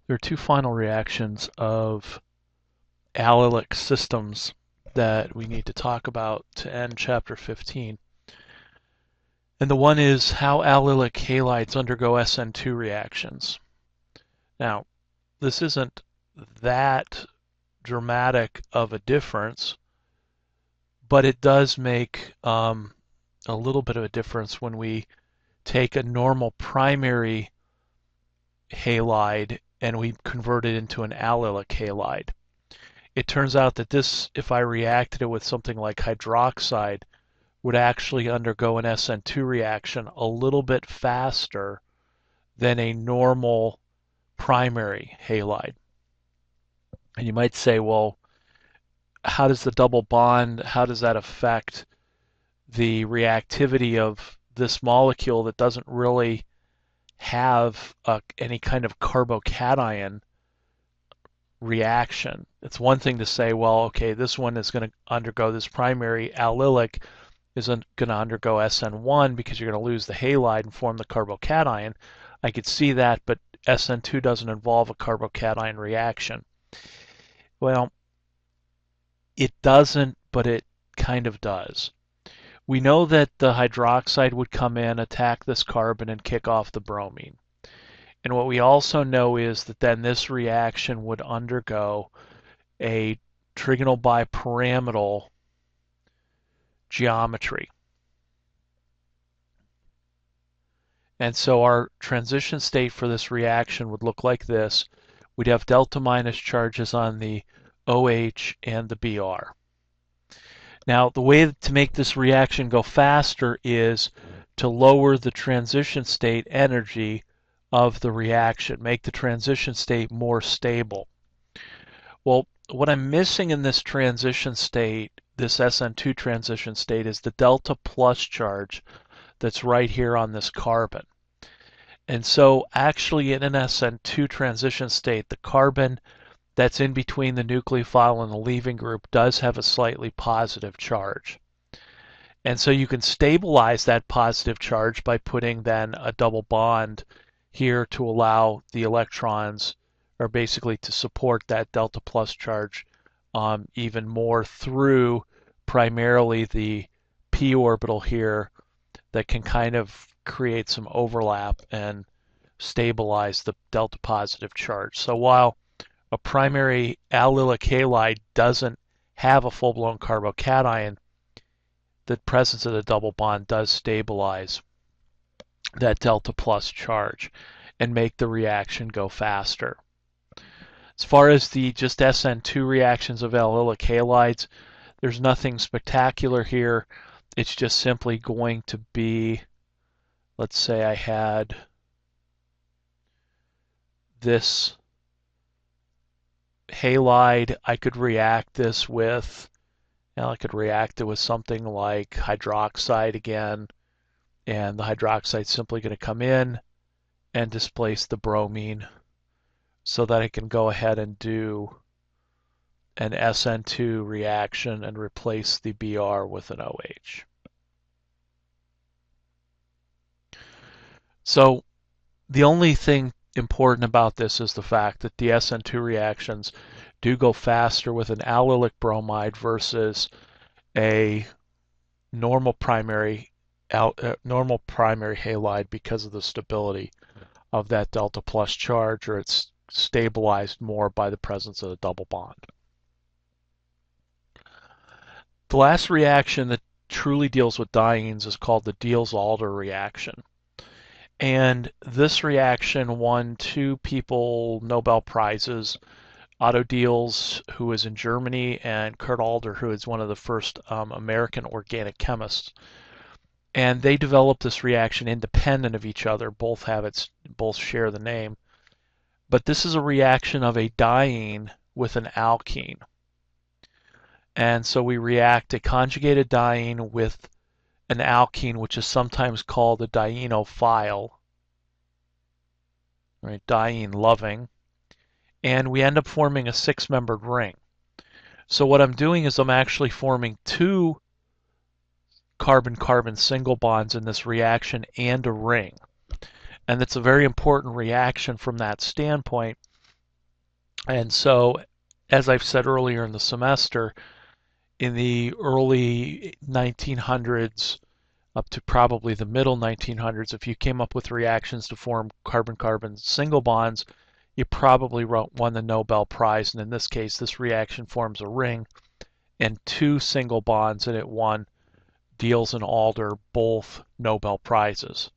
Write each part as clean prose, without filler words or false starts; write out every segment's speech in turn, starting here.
There are two final reactions of allylic systems that we need to talk about to end chapter 15. And the one is how allylic halides undergo SN2 reactions. Now, this isn't that dramatic of a difference, but it does make a little bit of a difference when we take a normal primary halide and we convert it into an allylic halide. It turns out that this, if I reacted it with something like hydroxide, would actually undergo an SN2 reaction a little bit faster than a normal primary halide. And you might say, well, how does the double bond, how does that affect the reactivity of this molecule that doesn't really have any kind of carbocation reaction? It's one thing to say, well, okay, this one is going to undergo, this primary allylic is going to undergo SN1 because you're going to lose the halide and form the carbocation. I could see that, but SN2 doesn't involve a carbocation reaction. Well, it doesn't, but it kind of does. We know that the hydroxide would come in, attack this carbon, and kick off the bromine. And what we also know is that then this reaction would undergo a trigonal bipyramidal geometry. And so our transition state for this reaction would look like this. We'd have delta minus charges on the OH and the Br. Now, the way to make this reaction go faster is to lower the transition state energy of the reaction, make the transition state more stable. Well, what I'm missing in this transition state, this SN2 transition state, is the delta plus charge that's right here on this carbon. And so actually in an SN2 transition state, the carbon that's in between the nucleophile and the leaving group does have a slightly positive charge. And so you can stabilize that positive charge by putting then a double bond here to allow the electrons, or basically to support that delta plus charge even more through primarily the p orbital here that can kind of create some overlap and stabilize the delta positive charge. So while a primary allylic halide doesn't have a full-blown carbocation, the presence of the double bond does stabilize that delta plus charge and make the reaction go faster. As far as the just SN2 reactions of allylic halides, there's nothing spectacular here. It's just simply going to be, let's say I had this halide, I could react this with, I could react it with something like hydroxide again, and the hydroxide's simply going to come in and displace the bromine so that I can go ahead and do an SN2 reaction and replace the Br with an OH. So the only thing important about this is the fact that the SN2 reactions do go faster with an allylic bromide versus a normal primary halide because of the stability of that delta plus charge, or it's stabilized more by the presence of the double bond. The last reaction that truly deals with dienes is called the Diels-Alder reaction. And this reaction won two people Nobel Prizes, Otto Diels, who is in Germany, and Kurt Alder, who is one of the first American organic chemists. And they developed this reaction independent of each other. Both share the name. But this is a reaction of a diene with an alkene. And so we react a conjugated diene with an alkene, which is sometimes called a dienophile, right? Diene loving, and we end up forming a six-membered ring. So what I'm doing is I'm actually forming two carbon-carbon single bonds in this reaction and a ring. And it's a very important reaction from that standpoint And so, as I've said earlier in the semester, in the early 1900s up to probably the middle 1900s, if you came up with reactions to form carbon-carbon single bonds, you probably won the Nobel Prize. And in this case, this reaction forms a ring and two single bonds, and it won Diels and Alder both Nobel Prizes.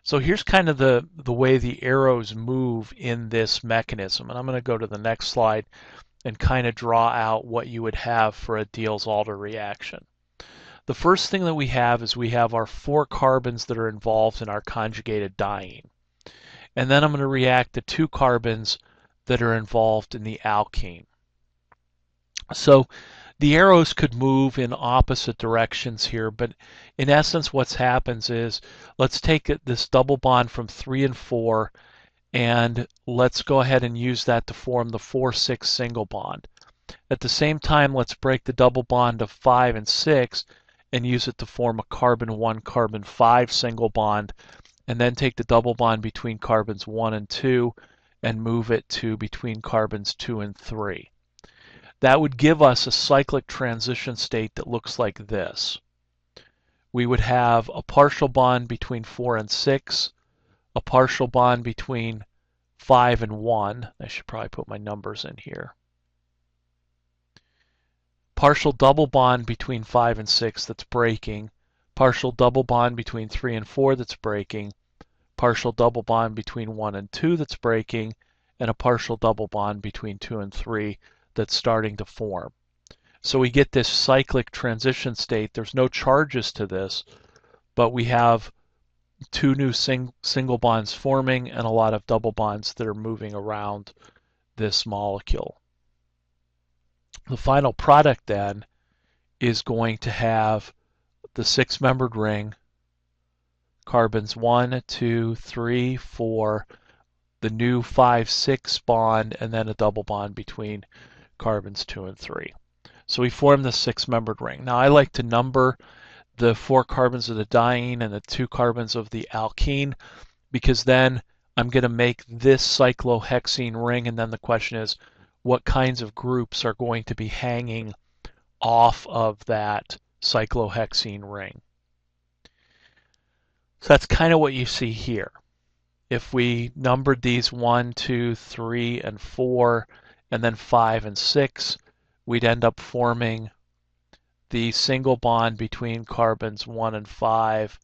So here's kind of the way the arrows move in this mechanism. And I'm going to go to the next slide and kind of draw out what you would have for a Diels-Alder reaction. The first thing that we have is we have our 4 carbons that are involved in our conjugated diene. And then I'm going to react the 2 carbons that are involved in the alkene. So the arrows could move in opposite directions here, but in essence what happens is, let's take this double bond from 3 and 4, and let's go ahead and use that to form the 4-6 single bond. At the same time, let's break the double bond of 5 and 6 and use it to form a carbon-1, carbon-5 single bond, and then take the double bond between carbons 1 and 2 and move it to between carbons 2 and 3. That would give us a cyclic transition state that looks like this. We would have a partial bond between 4 and 6, a partial bond between 5 and 1. I should probably put my numbers in here. Partial double bond between 5 and 6 that's breaking, partial double bond between 3 and 4 that's breaking, partial double bond between 1 and 2 that's breaking, and a partial double bond between 2 and 3 that's starting to form. So we get this cyclic transition state. There's no charges to this, but we have 2 new single bonds forming and a lot of double bonds that are moving around this molecule. The final product then is going to have the 6-membered ring, carbons 1, 2, 3, 4, the new 5-6 bond, and then a double bond between carbons 2 and 3. So we form the 6-membered ring. Now I like to number the 4 carbons of the diene and the 2 carbons of the alkene, because then I'm going to make this cyclohexene ring, and then the question is, what kinds of groups are going to be hanging off of that cyclohexene ring? So that's kind of what you see here. If we numbered these 1, 2, 3, and 4, and then 5 and 6, we'd end up forming the single bond between carbons 1 and 5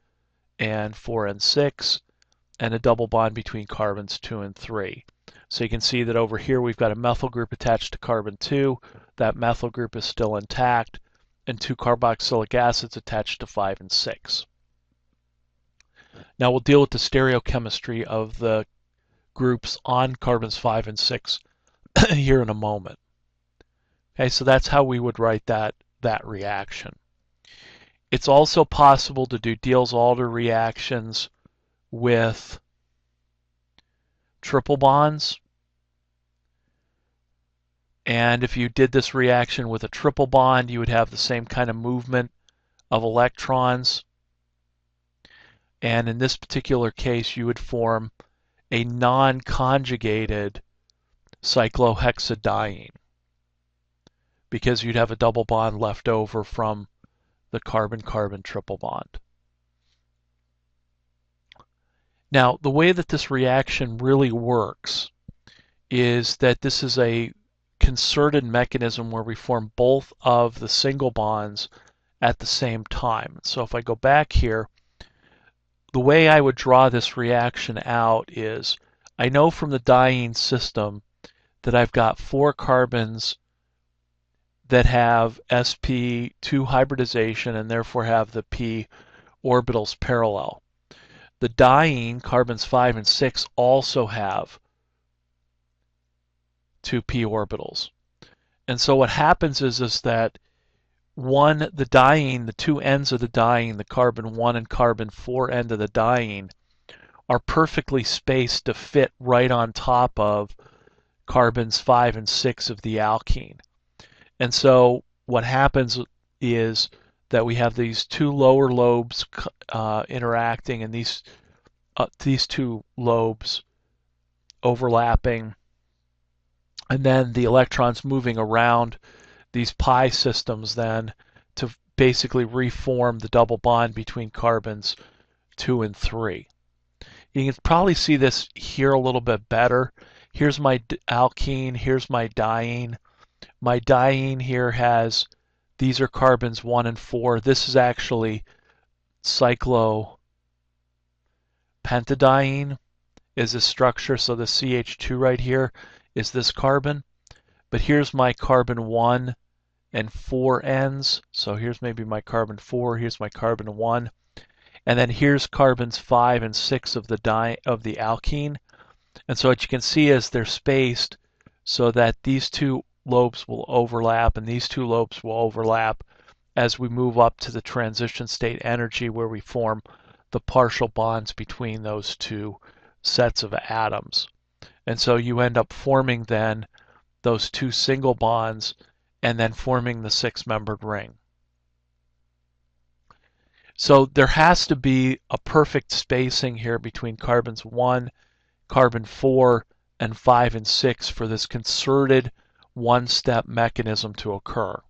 and 4 and 6, and a double bond between carbons 2 and 3. So you can see that over here we've got a methyl group attached to carbon 2. That methyl group is still intact, and 2 carboxylic acids attached to 5 and 6. Now we'll deal with the stereochemistry of the groups on carbons 5 and 6 here in a moment. Okay, so that's how we would write that reaction. It's also possible to do Diels-Alder reactions with triple bonds. And if you did this reaction with a triple bond, you would have the same kind of movement of electrons. And in this particular case, you would form a non-conjugated cyclohexadiene, because you'd have a double bond left over from the carbon-carbon triple bond. Now, the way that this reaction really works is that this is a concerted mechanism where we form both of the single bonds at the same time. So if I go back here, the way I would draw this reaction out is, I know from the diene system that I've got 4 carbons that have sp2 hybridization and therefore have the p orbitals parallel. The diene, carbons 5 and 6, also have 2 p orbitals. And so what happens is that the diene, the 2 ends of the diene, the carbon 1 and carbon 4 end of the diene, are perfectly spaced to fit right on top of carbons 5 and 6 of the alkene. And so what happens is that we have these 2 lower lobes interacting, and these 2 lobes overlapping and then the electrons moving around these pi systems then to basically reform the double bond between carbons 2 and 3. You can probably see this here a little bit better. Here's my alkene, here's my diene. My diene here has, these are carbons 1 and 4. This is actually cyclopentadiene is this structure, so the CH2 right here is this carbon. But here's my carbon 1 and 4 ends. So here's maybe my carbon 4, here's my carbon 1. And then here's carbons 5 and 6 of the alkene. And so what you can see is they're spaced so that these two lobes will overlap and these two lobes will overlap as we move up to the transition state energy where we form the partial bonds between those two sets of atoms. And so you end up forming then those two single bonds and then forming the six-membered ring. So there has to be a perfect spacing here between carbons 1, carbon 4, and 5 and 6 for this concerted one-step mechanism to occur.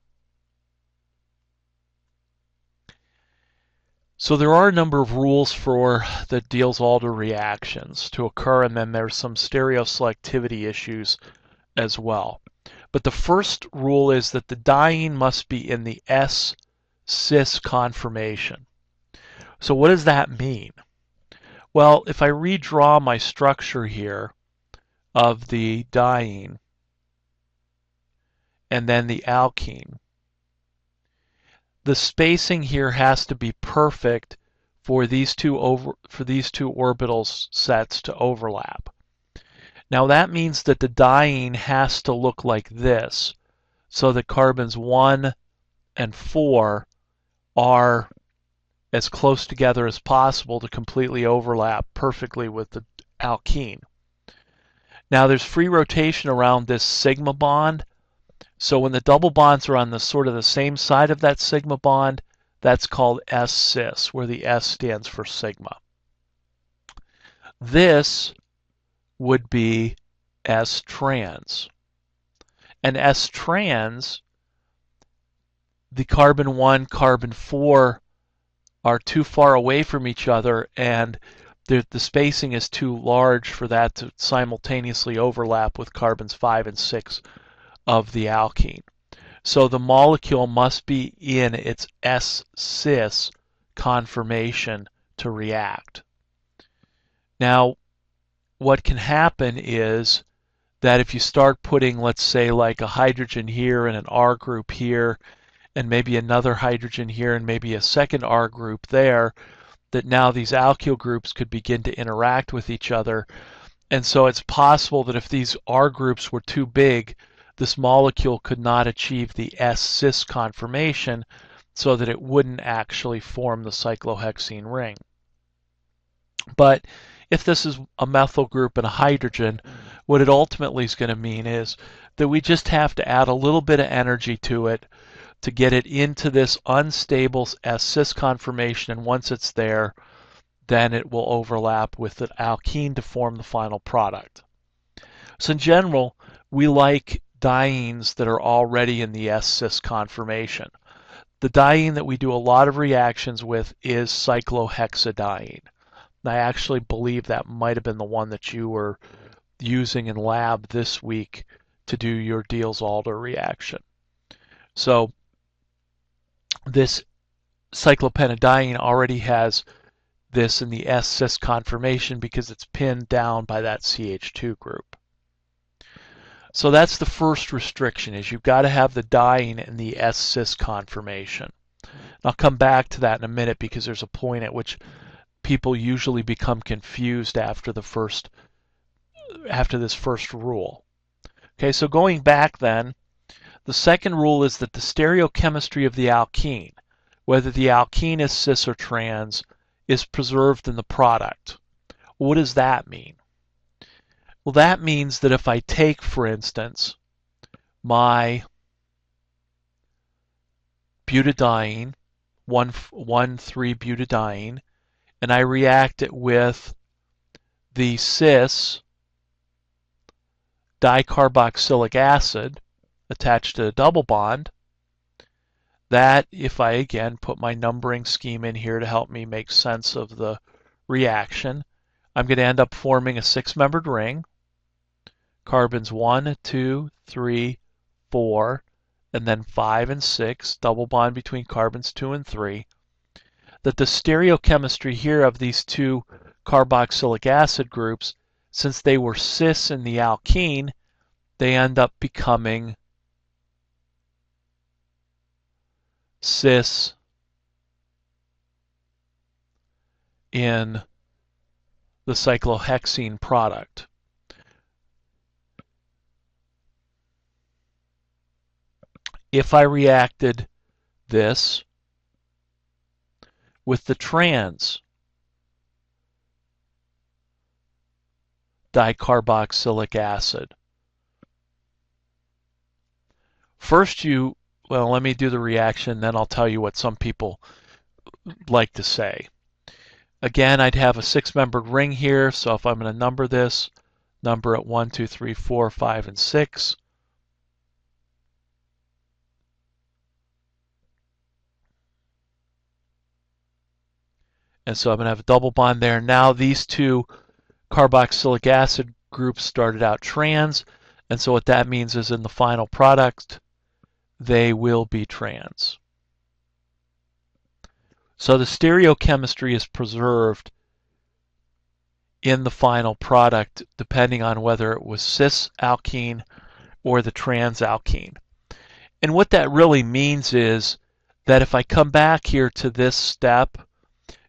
So there are a number of rules for the Diels-Alder reactions to occur, and then there's some stereoselectivity issues as well. But the first rule is that the diene must be in the S-cis conformation. So what does that mean? Well, if I redraw my structure here of the diene and then the alkene, the spacing here has to be perfect for these two orbital sets to overlap. Now that means that the diene has to look like this, so that carbons 1 and 4 are as close together as possible to completely overlap perfectly with the alkene. Now there's free rotation around this sigma bond, so when the double bonds are on the sort of the same side of that sigma bond, that's called S-cis, where the S stands for sigma. This would be S-trans. And S-trans, the carbon 1, carbon 4 are too far away from each other, and the spacing is too large for that to simultaneously overlap with carbons 5 and 6 of the alkene. So the molecule must be in its S-cis conformation to react. Now, what can happen is that if you start putting, let's say, like a hydrogen here and an R group here, and maybe another hydrogen here and maybe a second R group there, that now these alkyl groups could begin to interact with each other. And so it's possible that if these R groups were too big, this molecule could not achieve the S-cis conformation so that it wouldn't actually form the cyclohexene ring. But if this is a methyl group and a hydrogen, what it ultimately is going to mean is that we just have to add a little bit of energy to it to get it into this unstable S-cis conformation, and once it's there, then it will overlap with the alkene to form the final product. So in general, we like dienes that are already in the S-cis conformation. The diene that we do a lot of reactions with is cyclohexadiene. I actually believe that might have been the one that you were using in lab this week to do your Diels-Alder reaction. So this cyclopentadiene already has this in the S-cis conformation because it's pinned down by that CH2 group. So that's the first restriction, is you've got to have the diene in the S-cis conformation. I'll come back to that in a minute because there's a point at which people usually become confused after this first rule. Okay, so going back then, the second rule is that the stereochemistry of the alkene, whether the alkene is cis or trans, is preserved in the product. What does that mean? Well, that means that if I take, for instance, my butadiene, 1,3-butadiene, and I react it with the cis dicarboxylic acid attached to a double bond. That, if I again put my numbering scheme in here to help me make sense of the reaction, I'm going to end up forming a 6-membered ring. Carbons 1, 2, 3, 4, and then 5 and 6, double bond between carbons 2 and 3. That the stereochemistry here of these two carboxylic acid groups, since they were cis in the alkene, they end up becoming cis in the cyclohexene product. If I reacted this with the trans dicarboxylic acid, first well, let me do the reaction, then I'll tell you what some people like to say. Again, I'd have a 6-membered ring here, so if I'm going to number this, number it 1, 2, 3, 4, 5, and 6. And so I'm going to have a double bond there. Now these two carboxylic acid groups started out trans, and so what that means is in the final product, they will be trans. So the stereochemistry is preserved in the final product depending on whether it was cis alkene or the trans alkene. And what that really means is that if I come back here to this step,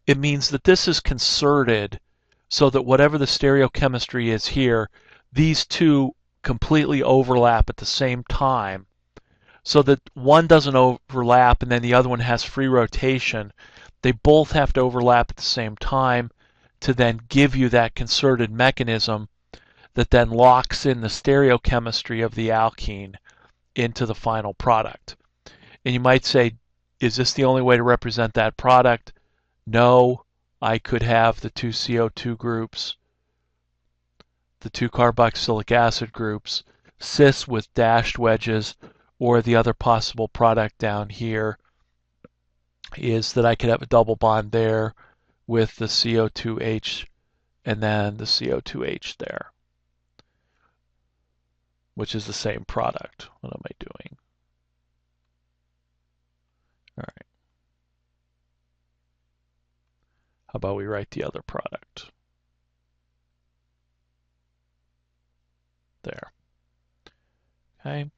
it means that this is concerted so that whatever the stereochemistry is here, these two completely overlap at the same time, so that one doesn't overlap and then the other one has free rotation. They both have to overlap at the same time to then give you that concerted mechanism that then locks in the stereochemistry of the alkene into the final product. And you might say, is this the only way to represent that product? No, I could have the two CO2 groups, the two carboxylic acid groups, cis with dashed wedges, or the other possible product down here is that I could have a double bond there with the CO2H and then the CO2H there, which is the same product. What am I doing? All right. How about we write the other product? There. Okay.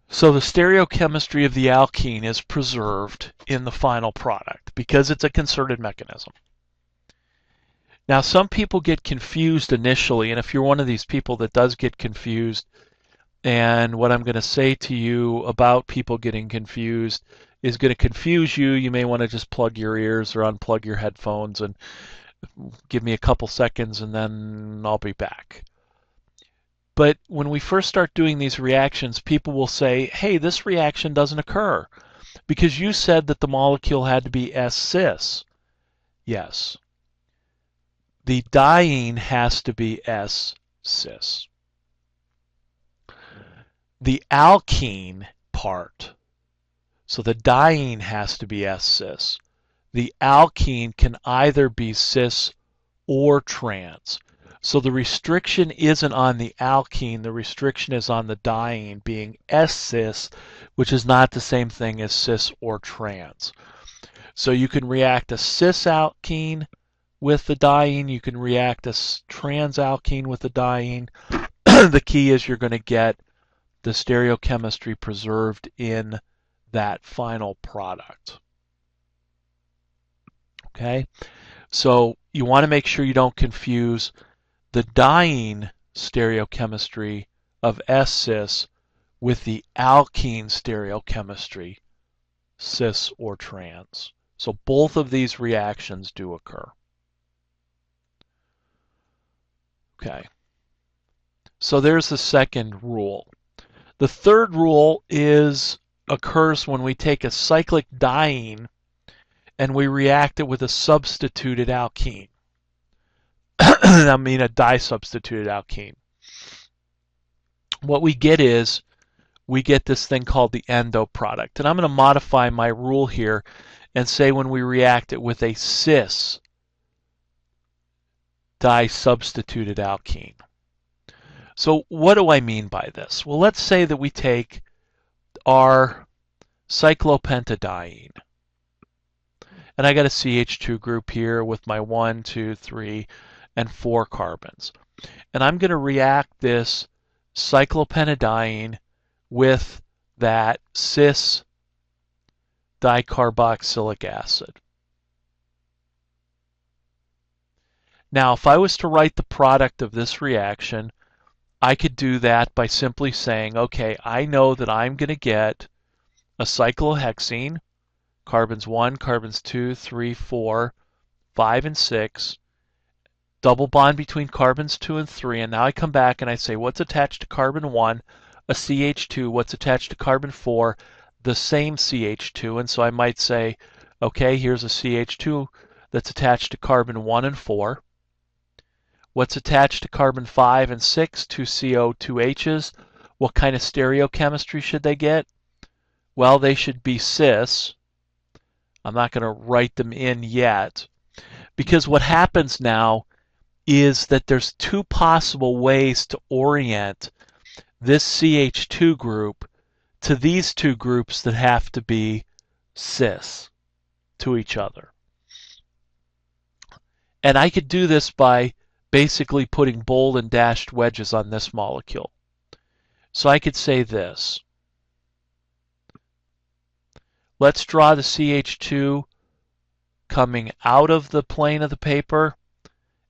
So the stereochemistry of the alkene is preserved in the final product because it's a concerted mechanism. Now, some people get confused initially, and if you're one of these people that does get confused, and what I'm going to say to you about people getting confused is going to confuse you, you may want to just plug your ears or unplug your headphones and give me a couple seconds and then I'll be back. But when we first start doing these reactions, people will say, hey, this reaction doesn't occur because you said that the molecule had to be S-cis. Yes. The diene has to be S-cis. The alkene part, so the diene has to be S-cis. The alkene can either be cis or trans. So the restriction isn't on the alkene, the restriction is on the diene being S-cis, which is not the same thing as cis or trans. So you can react a cis alkene with the diene, you can react a trans alkene with the diene. The key is you're going to get the stereochemistry preserved in that final product. Okay, so you want to make sure you don't confuse the diene stereochemistry of S-cis with the alkene stereochemistry, cis or trans. So both of these reactions do occur. Okay, so there's the second rule. The third rule occurs when we take a cyclic diene and we react it with a substituted alkene. I mean a disubstituted alkene. what we get is we get this thing called the endo product. And I'm going to modify my rule here and say when we react it with a cis disubstituted alkene. So what do I mean by this? Well, let's say that we take our cyclopentadiene, and I got a CH2 group here with my 1, 2, 3, and 4 carbons. And I'm going to react this cyclopentadiene with that cis dicarboxylic acid. Now, if I was to write the product of this reaction, I could do that by simply saying, okay, I know that I'm going to get a cyclohexene, carbons 1, carbons 2, 3, 4, 5, and 6, double bond between carbons 2 and 3, and now I come back and I say, what's attached to carbon 1? A CH2. What's attached to carbon 4? The same CH2. And so I might say, okay, here's a CH2 that's attached to carbon 1 and 4. What's attached to carbon 5 and 6? Two CO, two H's. What kind of stereochemistry should they get? Well, they should be cis. I'm not going to write them in yet, because what happens now is that there's two possible ways to orient this CH2 group to these two groups that have to be cis to each other. And I could do this by basically putting bold and dashed wedges on this molecule. So I could say this. Let's draw the CH2 coming out of the plane of the paper,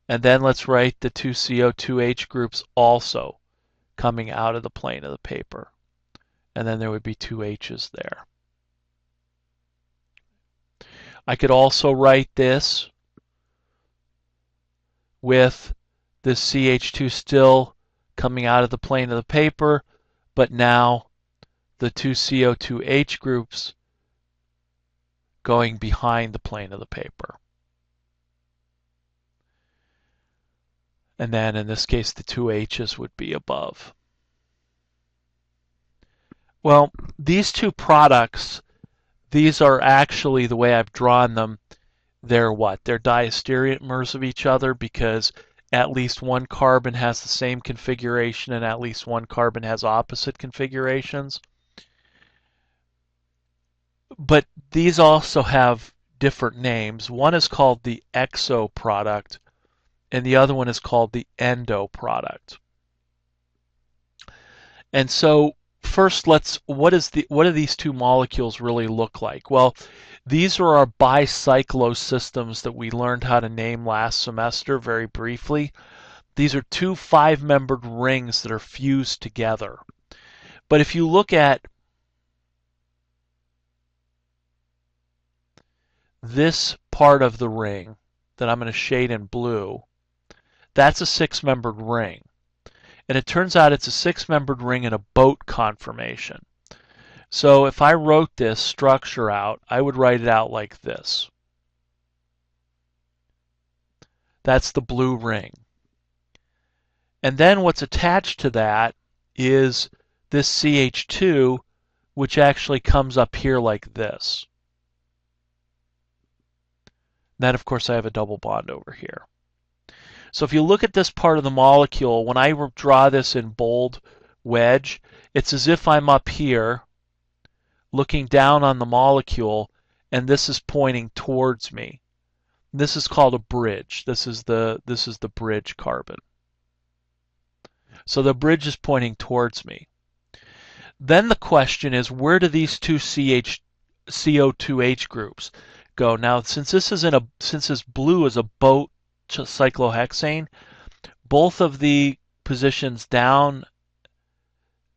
and then let's write the two CO2H groups also coming out of the plane of the paper. And then there would be two H's there. I could also write this with this CH2 still coming out of the plane of the paper, but now the two CO2H groups going behind the plane of the paper. And then in this case, the two H's would be above. Well, these two products, these are actually, the way I've drawn them, they're what? They're diastereomers of each other, because at least one carbon has the same configuration and at least one carbon has opposite configurations. But these also have different names. One is called the exo product, and the other one is called the endo product. And so first, what do these two molecules really look like? Well, these are our bicyclosystems that we learned how to name last semester very briefly. These are two 5-membered rings that are fused together. But if you look at this part of the ring that I'm going to shade in blue, that's a 6-membered ring. And it turns out it's a 6-membered ring in a boat conformation. So if I wrote this structure out, I would write it out like this. That's the blue ring. And then what's attached to that is this CH2, which actually comes up here like this. Then, of course, I have a double bond over here. So if you look at this part of the molecule, when I draw this in bold wedge, it's as if I'm up here looking down on the molecule, and this is pointing towards me. This is called a bridge. This is the bridge carbon. So the bridge is pointing towards me. Then the question is, where do these two CO2H groups go? Now, since this blue is a boat cyclohexane, both of the positions down,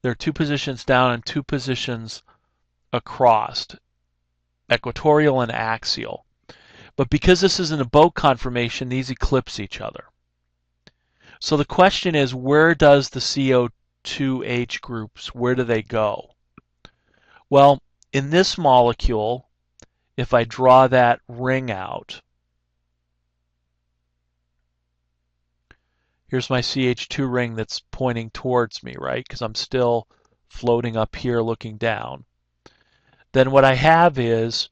there are 2 positions down and 2 positions across, equatorial and axial. But because this is in a boat conformation, these eclipse each other. So the question is, where does the CO2H groups, where do they go? Well, in this molecule, if I draw that ring out, Here's my CH2 ring that's pointing towards me, right? Because I'm still floating up here looking down. Then what I have is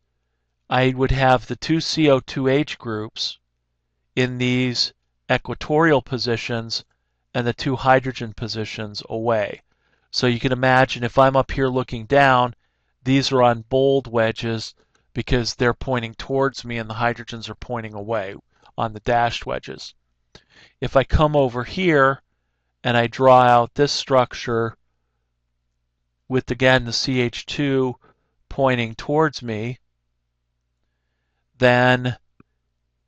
I would have the two CO2H groups in these equatorial positions and the two hydrogen positions away. So you can imagine if I'm up here looking down, these are on bold wedges because they're pointing towards me and the hydrogens are pointing away on the dashed wedges. If I come over here and I draw out this structure with, again, the CH2 pointing towards me, then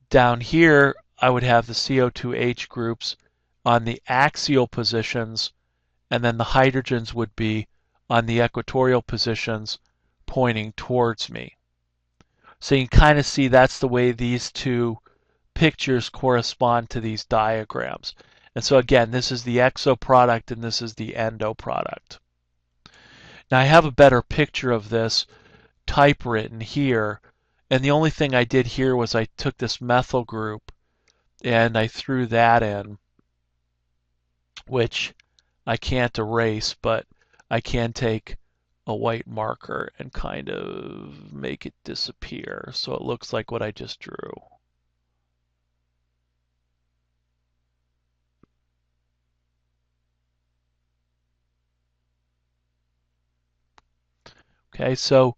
down here I would have the CO2H groups on the axial positions, and then the hydrogens would be on the equatorial positions pointing towards me. So you can kind of see that's the way these two pictures correspond to these diagrams. And so again, this is the exo product and this is the endo product. Now I have a better picture of this typewritten here, and the only thing I did here was I took this methyl group and I threw that in, which I can't erase, but I can take a white marker and kind of make it disappear so it looks like what I just drew. Okay, so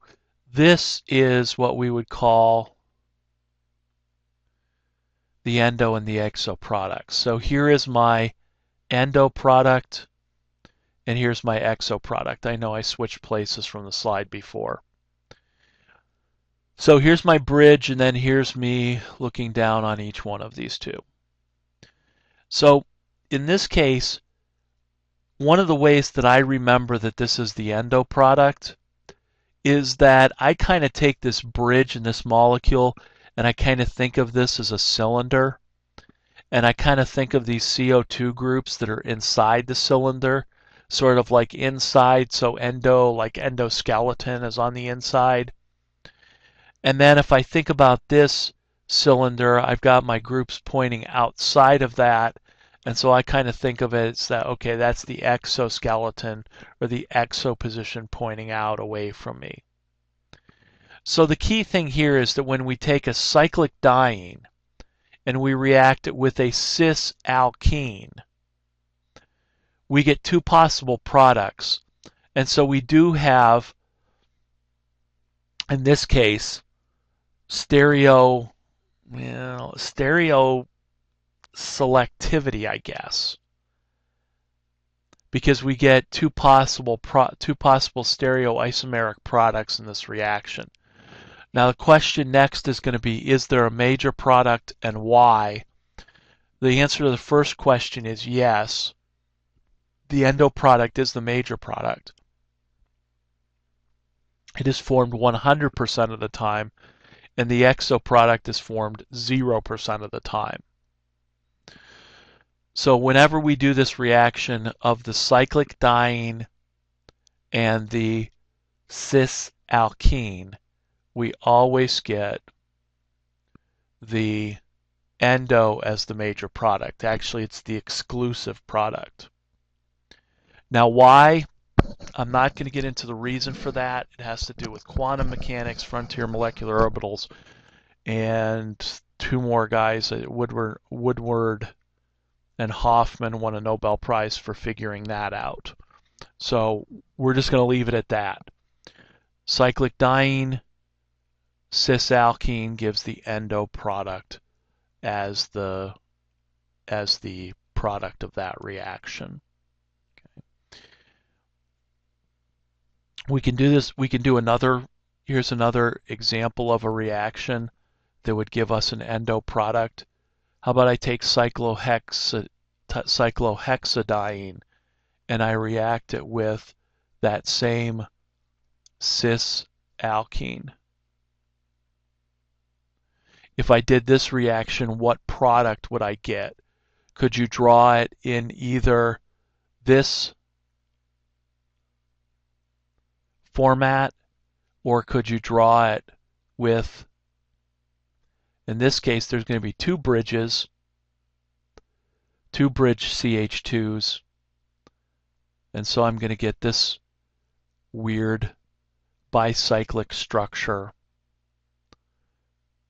this is what we would call the endo and the exo products. So here is my endo product, and here's my exo product. I know I switched places from the slide before. So here's my bridge, and then here's me looking down on each one of these two. So in this case, one of the ways that I remember that this is the endo product is that I kind of take this bridge in this molecule and I kind of think of this as a cylinder, and I kind of think of these CO2 groups that are inside the cylinder, sort of like inside, so endo, like endoskeleton is on the inside. And then if I think about this cylinder, I've got my groups pointing outside of that, and so I kind of think of it as that, okay, that's the exoskeleton or the exo position pointing out away from me. So the key thing here is that when we take a cyclic diene and we react it with a cis alkene, we get two possible products. And so we do have, in this case, stereo selectivity, I guess, because we get two possible stereoisomeric products in this reaction. Now the question next is going to be, is there a major product and why? The answer to the first question is yes. The endo product is the major product. It is formed 100% of the time, and the exo product is formed 0% of the time. So whenever we do this reaction of the cyclic diene and the cis alkene, we always get the endo as the major product. Actually, it's the exclusive product. Now, why? I'm not going to get into the reason for that. It has to do with quantum mechanics, frontier molecular orbitals, and two more guys, Woodward and Hoffman, won a Nobel Prize for figuring that out. So we're just going to leave it at that. Cyclic diene, cis alkene gives the endo product as the product of that reaction. Okay. We can do this. We can do another. Here's another example of a reaction that would give us an endo product. How about I take cyclohexadiene and I react it with that same cis alkene. If I did this reaction, what product would I get? Could you draw it in either this format, or could you draw it with, in this case, there's going to be two bridges two bridge CH2s. And so I'm going to get this weird bicyclic structure.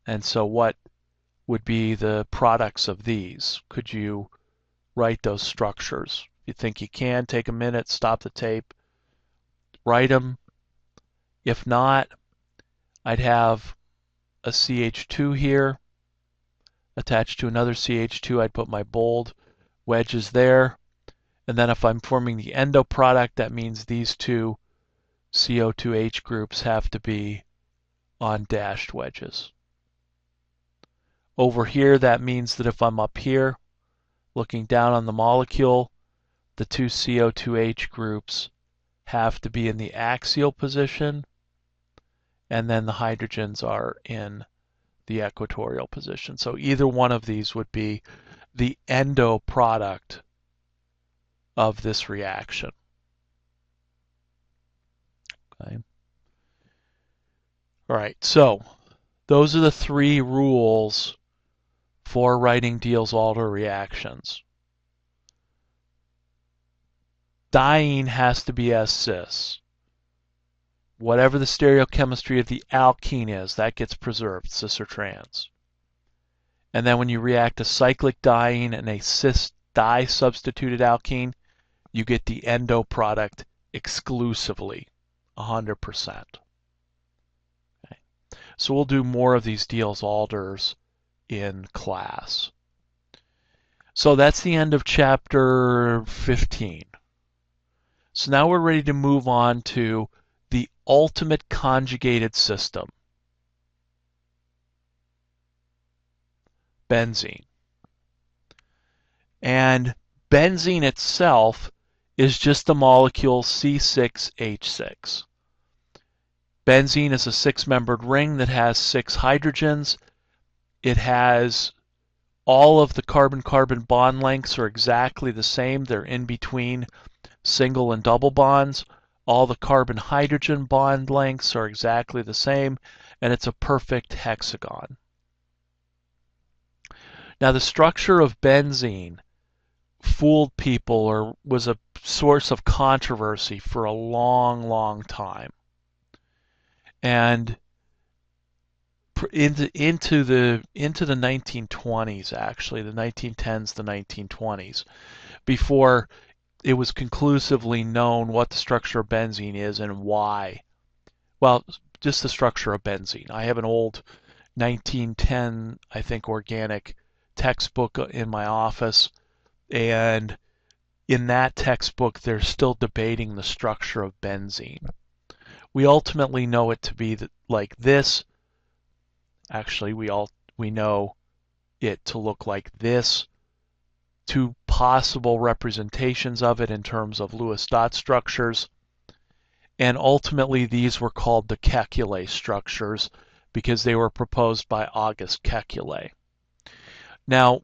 And so what would be the products of these? Could you write those structures? If you think you can, take a minute, stop the tape, write them. If not, I'd have a CH2 here attached to another CH2. I'd put my bold wedges there. And then if I'm forming the endo product, that means these two CO2H groups have to be on dashed wedges. Over here, that means that if I'm up here looking down on the molecule, the two CO2H groups have to be in the axial position, and then the hydrogens are in the equatorial position. So either one of these would be the endo product of this reaction. Okay. All right, so those are the three rules for writing Diels-Alder reactions. Diene has to be S-cis. Whatever the stereochemistry of the alkene is, that gets preserved, cis or trans. And then when you react a cyclic diene and a cis di-substituted alkene, you get the endo product exclusively, 100%. Okay. So we'll do more of these Diels-Alders in class. So that's the end of chapter 15. So now we're ready to move on to the ultimate conjugated system, benzene. And benzene itself is just the molecule C6H6. Benzene is a six-membered ring that has 6 hydrogens. It has all of the carbon-carbon bond lengths are exactly the same. They're in between single and double bonds. All the carbon-hydrogen bond lengths are exactly the same, and it's a perfect hexagon. Now, the structure of benzene fooled people or was a source of controversy for a long, long time. And into the 1920s, actually, the 1910s, the 1920s, before it was conclusively known what the structure of benzene is and why. Well, just the structure of benzene. I have an old 1910, I think, organic textbook in my office, and in that textbook, they're still debating the structure of benzene. We ultimately know it to be like this. Actually, we know it to look like this. Two possible representations of it in terms of Lewis dot structures. And ultimately, these were called the Kekulé structures because they were proposed by August Kekulé. Now,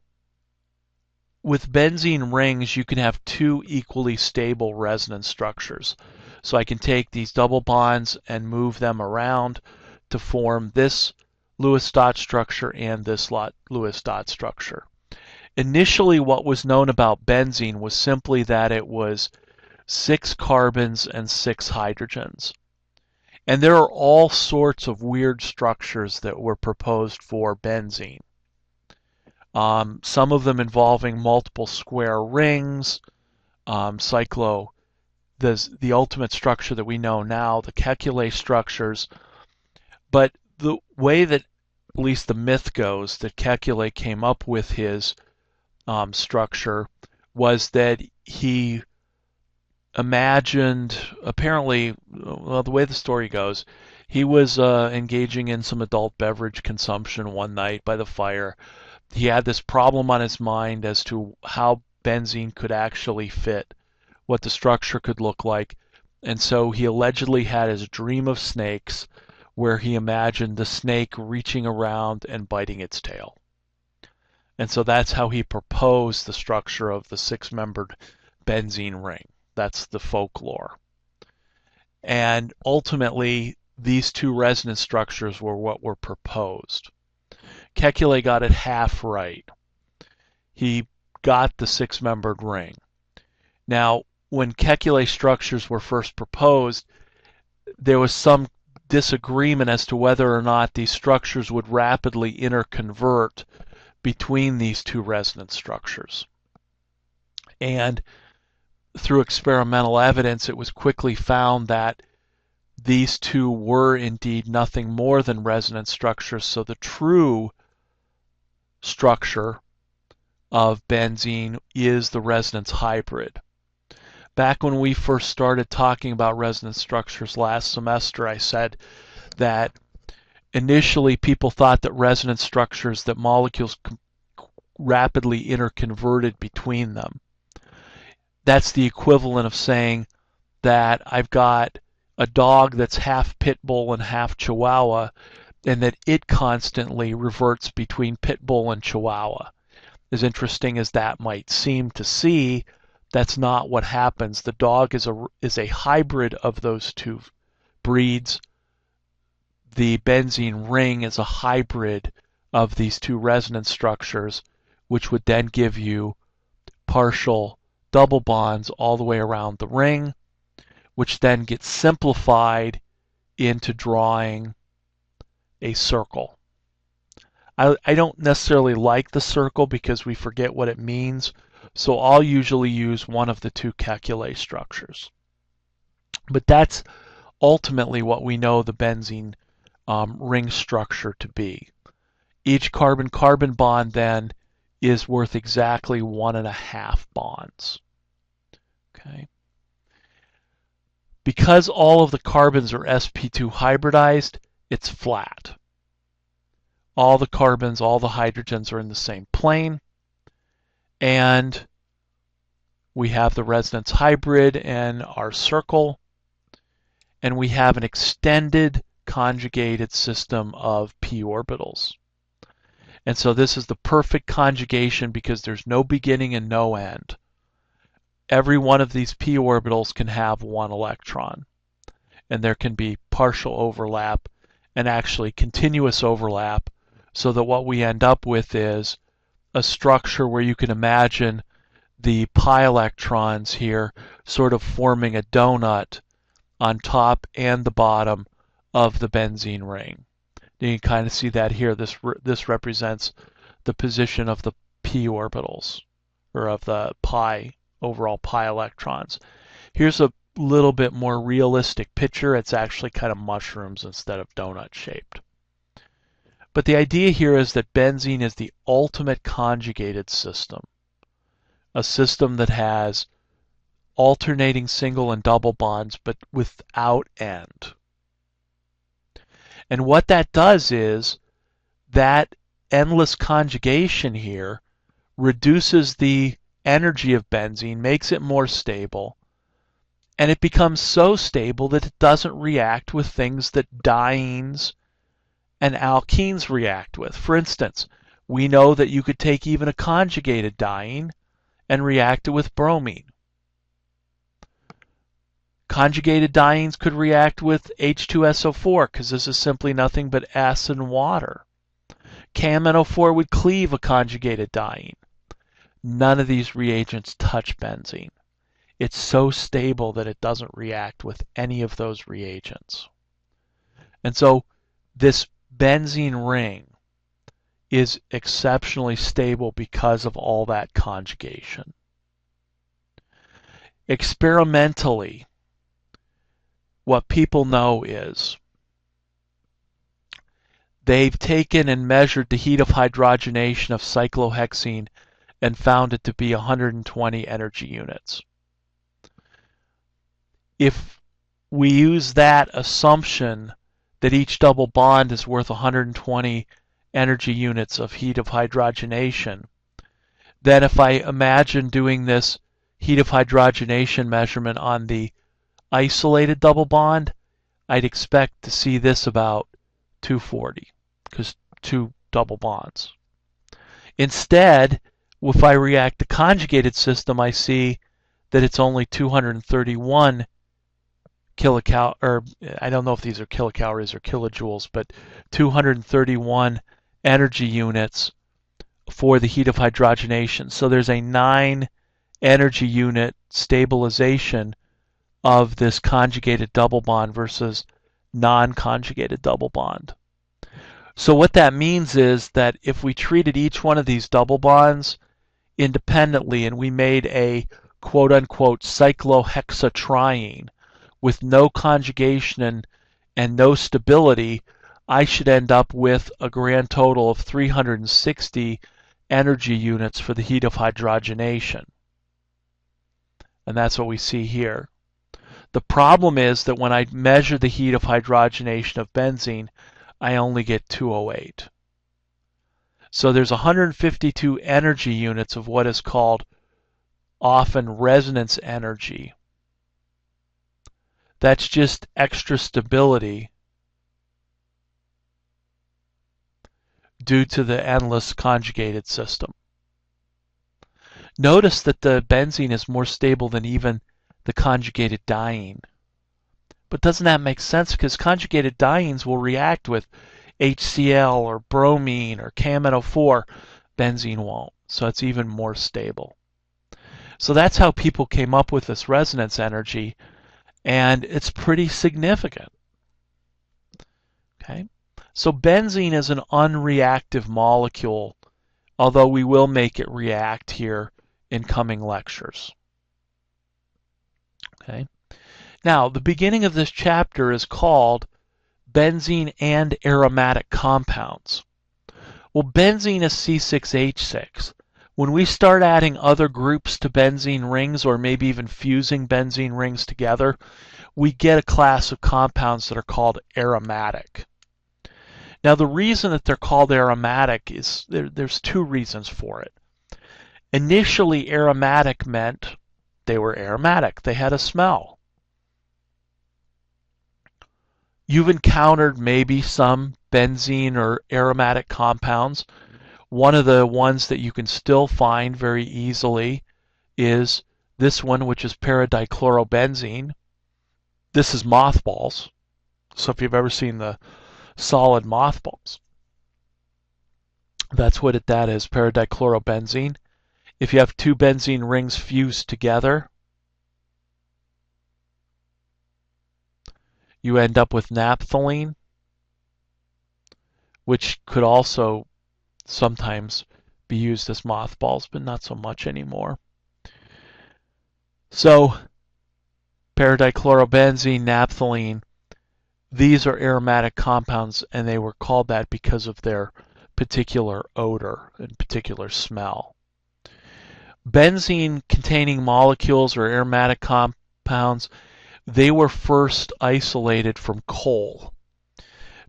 with benzene rings, you can have two equally stable resonance structures. So I can take these double bonds and move them around to form this Lewis dot structure and this Lewis dot structure. Initially, what was known about benzene was simply that it was 6 carbons and 6 hydrogens. And there are all sorts of weird structures that were proposed for benzene. Some of them involving multiple square rings, the ultimate structure that we know now, the Kekulé structures. But the way that, at least the myth goes, that Kekulé came up with his structure was that he imagined, apparently, well, the way the story goes, he was engaging in some adult beverage consumption one night by the fire. He had this problem on his mind as to how benzene could actually fit, what the structure could look like, and so he allegedly had his dream of snakes where he imagined the snake reaching around and biting its tail. And so that's how he proposed the structure of the 6-membered benzene ring. That's the folklore. And ultimately, these two resonance structures were what were proposed. Kekulé got it half right. He got the six-membered ring. Now, when Kekulé structures were first proposed, there was some disagreement as to whether or not these structures would rapidly interconvert between these two resonance structures. And through experimental evidence, it was quickly found that these two were indeed nothing more than resonance structures, so the true structure of benzene is the resonance hybrid. Back when we first started talking about resonance structures last semester, I said that initially people thought that resonance structures, that molecules rapidly interconverted between them. That's the equivalent of saying that I've got a dog that's half pit bull and half chihuahua, and that it constantly reverts between pit bull and chihuahua. As interesting as that might seem to see, that's not what happens. The dog is a hybrid of those two breeds. The benzene ring is a hybrid of these two resonance structures, which would then give you partial double bonds all the way around the ring, which then gets simplified into drawing a circle. I don't necessarily like the circle because we forget what it means, so I'll usually use one of the two Kekulé structures. But that's ultimately what we know the benzene ring structure to be. Each carbon-carbon bond then is worth exactly 1.5 bonds. Okay. Because all of the carbons are sp2 hybridized, it's flat. All the carbons, all the hydrogens are in the same plane, and we have the resonance hybrid in our circle, and we have an extended conjugated system of p orbitals. And so this is the perfect conjugation because there's no beginning and no end. Every one of these p orbitals can have one electron, and there can be partial overlap and actually continuous overlap, so that what we end up with is a structure where you can imagine the pi electrons here sort of forming a donut on top and the bottom of the benzene ring. You can kind of see that here. This represents the position of the p orbitals, or of the overall pi electrons. Here's a little bit more realistic picture. It's actually kind of mushrooms instead of donut shaped. But the idea here is that benzene is the ultimate conjugated system, a system that has alternating single and double bonds but without end. And what that does is that endless conjugation here reduces the energy of benzene, makes it more stable, and it becomes so stable that it doesn't react with things that dienes and alkenes react with. For instance, we know that you could take even a conjugated diene and react it with bromine. Conjugated dienes could react with H2SO4 because this is simply nothing but acid and water. KMNO4 would cleave a conjugated diene. None of these reagents touch benzene. It's so stable that it doesn't react with any of those reagents. And so this benzene ring is exceptionally stable because of all that conjugation. Experimentally, what people know is they've taken and measured the heat of hydrogenation of cyclohexene and found it to be 120 energy units. If we use that assumption that each double bond is worth 120 energy units of heat of hydrogenation, then if I imagine doing this heat of hydrogenation measurement on the isolated double bond, I'd expect to see this about 240, because two double bonds. Instead, if I react the conjugated system, I see that it's only 231 kilocal, or I don't know if these are kilocalories or kilojoules, but 231 energy units for the heat of hydrogenation. So there's a 9 energy unit stabilization of this conjugated double bond versus non-conjugated double bond. So what that means is that if we treated each one of these double bonds independently and we made a quote-unquote cyclohexatriene with no conjugation and no stability, I should end up with a grand total of 360 energy units for the heat of hydrogenation. And that's what we see here. The problem is that when I measure the heat of hydrogenation of benzene, I only get 208. So there's 152 energy units of what is called often resonance energy. That's just extra stability due to the endless conjugated system. Notice that the benzene is more stable than even the conjugated diene. But doesn't that make sense? Because conjugated dienes will react with HCl or bromine or KMNO4. Benzene won't. So it's even more stable. So that's how people came up with this resonance energy, and it's pretty significant. Okay? So benzene is an unreactive molecule, although we will make it react here in coming lectures. Okay? Now, the beginning of this chapter is called Benzene and Aromatic Compounds. Well, benzene is C6H6. When we start adding other groups to benzene rings, or maybe even fusing benzene rings together, we get a class of compounds that are called aromatic. Now, the reason that they're called aromatic is there's 2 reasons for it. Initially, aromatic meant they were aromatic. They had a smell. You've encountered maybe some benzene or aromatic compounds. One of the ones that you can still find very easily is this one, which is paradichlorobenzene. This is mothballs. So if you've ever seen the solid mothballs, that's what that is, paradichlorobenzene. If you have 2 benzene rings fused together, you end up with naphthalene, which could also sometimes be used as mothballs, but not so much anymore. So paradichlorobenzene, naphthalene, these are aromatic compounds, and they were called that because of their particular odor and particular smell. Benzene containing molecules or aromatic compounds, they were first isolated from coal.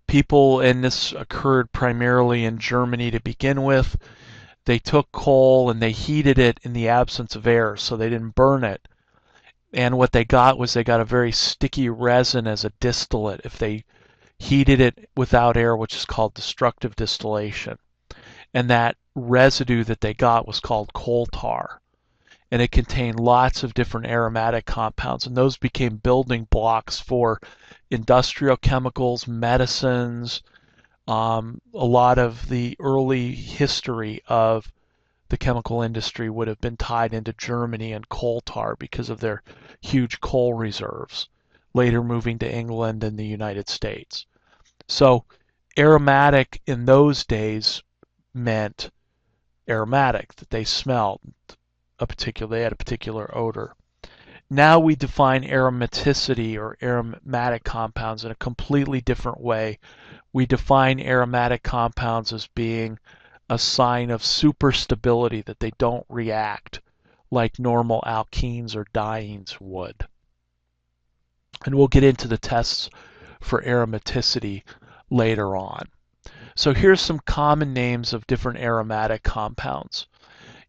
People, and this occurred primarily in Germany to begin with, they took coal and they heated it in the absence of air, so they didn't burn it. And what they got was they got a very sticky resin as a distillate if they heated it without air, which is called destructive distillation. And that residue that they got was called coal tar. And it contained lots of different aromatic compounds, and those became building blocks for industrial chemicals, medicines. A lot of the early history of the chemical industry would have been tied into Germany and coal tar because of their huge coal reserves, later moving to England and the United States. So aromatic in those days meant aromatic, that they smelled they had a particular odor. Now we define aromaticity or aromatic compounds in a completely different way. We define aromatic compounds as being a sign of superstability, that they don't react like normal alkenes or dienes would. And we'll get into the tests for aromaticity later on. So here's some common names of different aromatic compounds.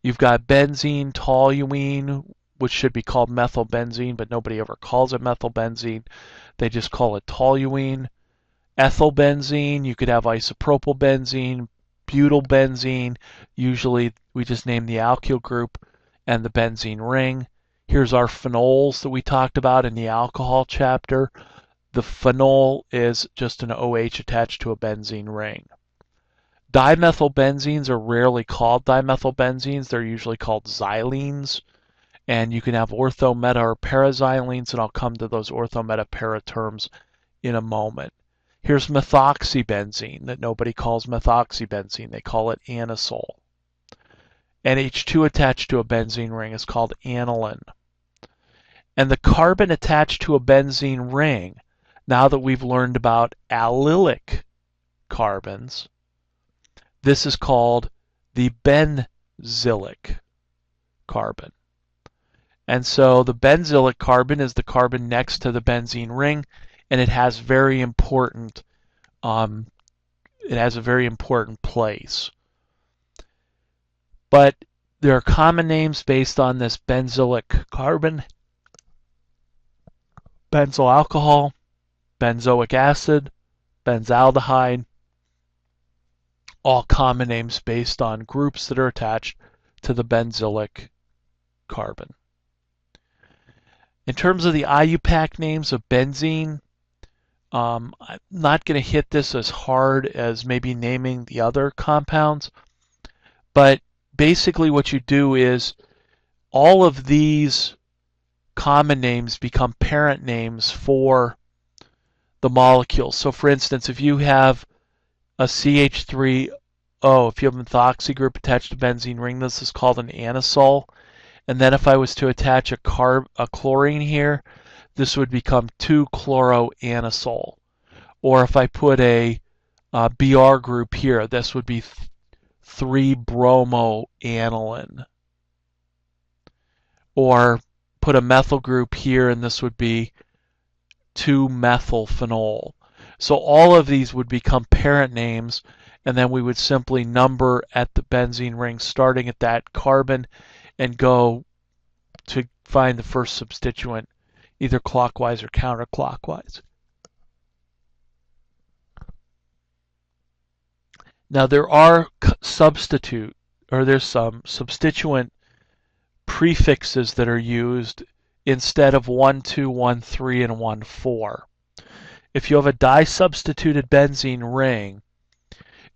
You've got benzene, toluene, which should be called methylbenzene, but nobody ever calls it methylbenzene. They just call it toluene. Ethylbenzene, you could have isopropyl benzene, butylbenzene. Usually we just name the alkyl group and the benzene ring. Here's our phenols that we talked about in the alcohol chapter. The phenol is just an OH attached to a benzene ring. Dimethylbenzenes are rarely called dimethylbenzenes. They're usually called xylenes. And you can have ortho, meta, or paraxylenes, and I'll come to those ortho, meta, para terms in a moment. Here's methoxybenzene that nobody calls methoxybenzene. They call it anisole. NH2 attached to a benzene ring is called aniline. And the carbon attached to a benzene ring, now that we've learned about allylic carbons, this is called the benzylic carbon. And so the benzylic carbon is the carbon next to the benzene ring, and it has a very important place. But there are common names based on this benzylic carbon: benzyl alcohol, benzoic acid, benzaldehyde, all common names based on groups that are attached to the benzylic carbon. In terms of the IUPAC names of benzene, I'm not going to hit this as hard as maybe naming the other compounds, but basically what you do is all of these common names become parent names for the molecules. So for instance, if you have a CH3O, if you have a methoxy group attached to benzene ring, this is called an anisole. And then if I was to attach a chlorine here, this would become 2-chloroanisole. Or if I put a Br group here, this would be 3-bromoaniline. Or put a methyl group here, and this would be 2-methylphenol. So all of these would become parent names, and then we would simply number at the benzene ring starting at that carbon and go to find the first substituent, either clockwise or counterclockwise. Now there are there's some substituent prefixes that are used instead of 1, 2, 1, 3, and 1, 4. If you have a disubstituted benzene ring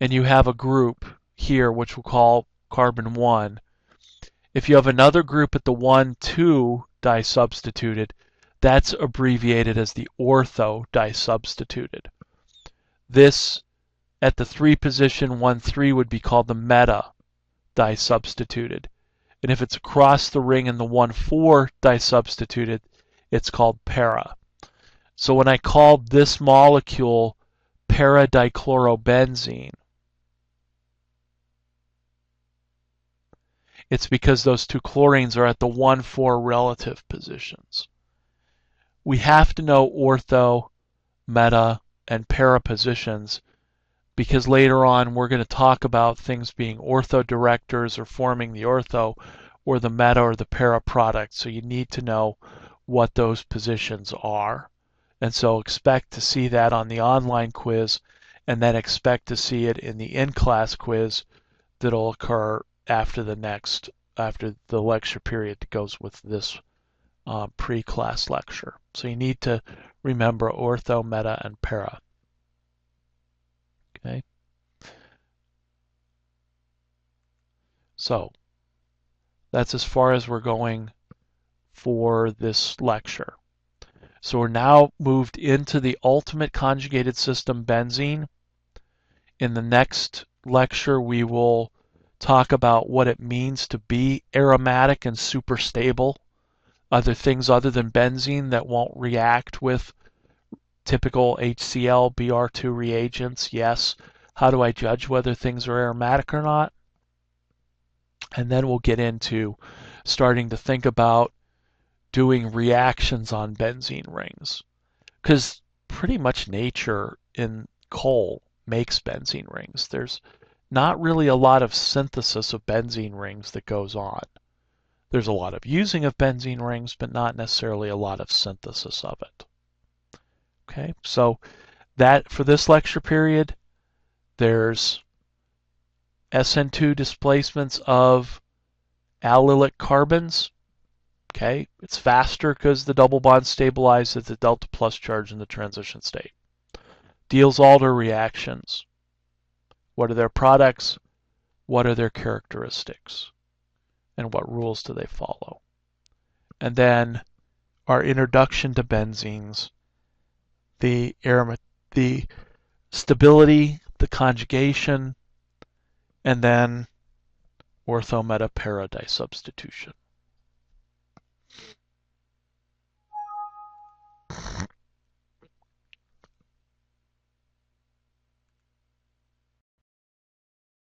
and you have a group here which we'll call carbon 1, if you have another group at the 1, 2 disubstituted, that's abbreviated as the ortho disubstituted. This at the 3 position, 1, 3 would be called the meta disubstituted. And if it's across the ring in the 1, 4 disubstituted, it's called para. So when I called this molecule para-dichlorobenzene, it's because those two chlorines are at the 1, 4 relative positions. We have to know ortho, meta, and para positions because later on we're going to talk about things being ortho directors or forming the ortho or the meta or the para product. So you need to know what those positions are. And so expect to see that on the online quiz, and then expect to see it in the in-class quiz that'll occur after the lecture period that goes with this pre-class lecture. So you need to remember ortho, meta, and para. Okay. So that's as far as we're going for this lecture. So we're now moved into the ultimate conjugated system, benzene. In the next lecture, we will talk about what it means to be aromatic and super stable. Other things other than benzene that won't react with typical HCl, Br2 reagents. Yes. How do I judge whether things are aromatic or not? And then we'll get into starting to think about doing reactions on benzene rings. Because pretty much nature in coal makes benzene rings. There's not really a lot of synthesis of benzene rings that goes on. There's a lot of using of benzene rings, but not necessarily a lot of synthesis of it. Okay, so that for this lecture period, there's SN2 displacements of allylic carbons. Okay, it's faster because the double bond stabilizes the delta plus charge in the transition state. Diels-Alder reactions What are their products? What are their characteristics? And what rules do they follow? And then our introduction to benzenes, the stability, the conjugation, and then ortho-meta-para disubstitution.